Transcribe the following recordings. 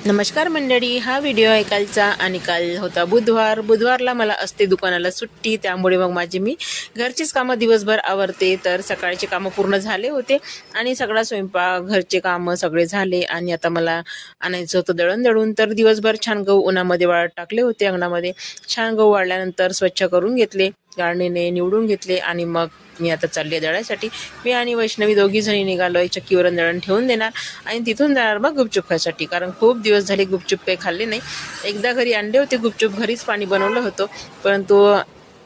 नमस्कार मंडळी, हा व्हिडिओ आहे कालचा आणि काल होता बुधवारला मला असते दुकानाला सुट्टी, त्यामुळे मग मी घरचीच कामं दिवसभर आवरते. तर सकाळचे कामं पूर्ण झाले होते आणि सगळा स्वयंपाक घरचे कामं सगळे झाले आणि आता मला आणायचं होतं दळण दळून. तर दिवसभर छान गहू उन्हामध्ये वाळत टाकले होते. अंगणामध्ये छान गहू वाळल्यानंतर स्वच्छ करून घेतले, गाळणीने निवडून घेतले आणि मग मी आता चालली दळायसाठी. मी आणि वैष्णवी दोघी जणी निघालो आहे. चक्कीवर दळण ठेवून देणार आणि तिथून जाणार मग गुपचूप खायसाठी, कारण खूप दिवस झाले गुपचूप काही खाल्ले नाही. एकदा घरी आणले होते गुपचूप, घरीच पाणी बनवलं होतं, परंतु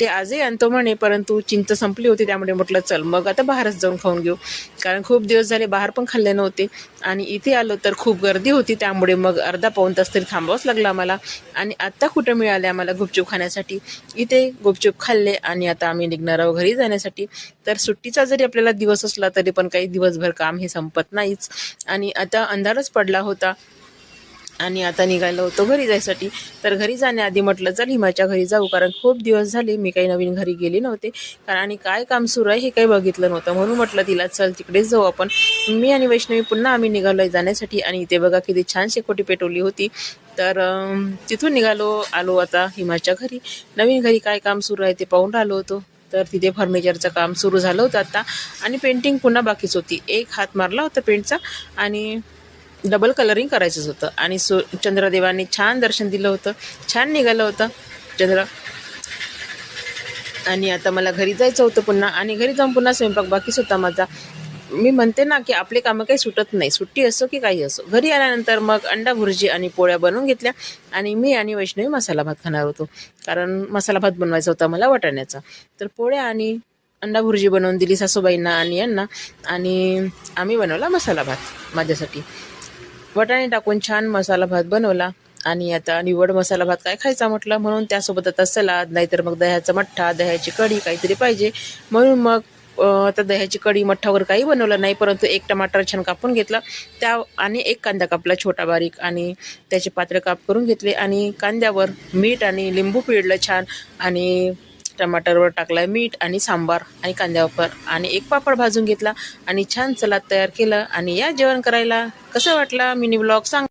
ते आजही आणतो म्हणे, परंतु चिंच संपली होती. त्यामुळे म्हटलं चल मग आता बाहेरच जाऊन खाऊन घेऊ, कारण खूप दिवस झाले बाहेर पण खाल्ले नव्हते. आणि इथे आलो तर खूप गर्दी होती, त्यामुळे मग अर्धा पाऊण तास तरी थांबावंच लागलं आम्हाला. आणि आत्ता कुठं मिळाले आम्हाला गुपचूप खाण्यासाठी. इथे गुपचूप खाल्ले आणि आता आम्ही निघणार आहोत घरी जाण्यासाठी. तर सुट्टीचा जरी आपल्याला दिवस असला तरी पण काही दिवसभर काम हे संपत नाहीच. आणि आता अंधारच पडला होता आणि आता निघालो होतो घरी जायसाठी. तर घरी जाण्याआधी म्हटलं चल हिमाच्या घरी जाऊ, कारण खूप दिवस झाले मी काही नवीन घरी गेले नव्हते, कारण आणि काय काम सुरू आहे हे काही बघितलं नव्हतं. म्हणून म्हटलं तिला चल तिकडेच जाऊ आपण. मी आणि वैष्णवी पुन्हा आम्ही निघालो आहे जाण्यासाठी. आणि इथे बघा किती छान शेकोटी पेटवली होती. तर तिथून आलो आता हिमाच्या घरी. नवीन घरी काय काम सुरू आहे ते पाहून राहिलो होतो. तर तिथे फर्निचरचं काम सुरू झालं होतं आता, आणि पेंटिंग पुन्हा बाकीच होती. एक हात मारला होता पेंटचा आणि डबल कलरिंग करायचंच होतं. आणि चंद्रदेवाने छान दर्शन दिलं होतं, छान निघालं होतं चंद्र. आणि आता मला घरी जायचं होतं पुन्हा, आणि घरी जाऊन पुन्हा स्वयंपाक बाकीच होता माझा. मी म्हणते ना की आपले कामं काही सुटत नाही, सुट्टी असो की काही असो. घरी आल्यानंतर मग अंडा भुर्जी आणि पोळ्या बनवून घेतल्या आणि मी आणि वैष्णवी मसाला भात खाणार होतो, कारण मसाला भात बनवायचा होता मला वाटाण्याचा. तर पोळ्या आणि अंडा भुर्जी बनवून दिली सासूबाईंना आणि यांना, आणि आम्ही बनवला मसाला भात माझ्यासाठी. वाटाणे टाकून छान मसाला भात बनवला. आणि आता निवड मसाला भात काय खायचा म्हटलं, म्हणून त्यासोबत आता सलाद, नाहीतर मग दह्याचा मठ्ठा, दह्याची कढी काहीतरी पाहिजे. म्हणून मग आता दह्याची कढी मठ्ठावर काही बनवलं नाही, परंतु एक टमाटर छान कापून घेतला आणि एक कांदा कापला छोटा बारीक, आणि त्याचे पातळ काप करून घेतले. आणि कांद्यावर मीठ आणि लिंबू पिळलं छान, आणि टमाटरवर टाकला मीठ आणि सांबार आणि कांद्यावर, आणि एक पापड भाजून घेतला आणि छान सलाद तयार केलं. आणि या जेवण करायला. कसं वाटला मिनी ब्लॉग सांग.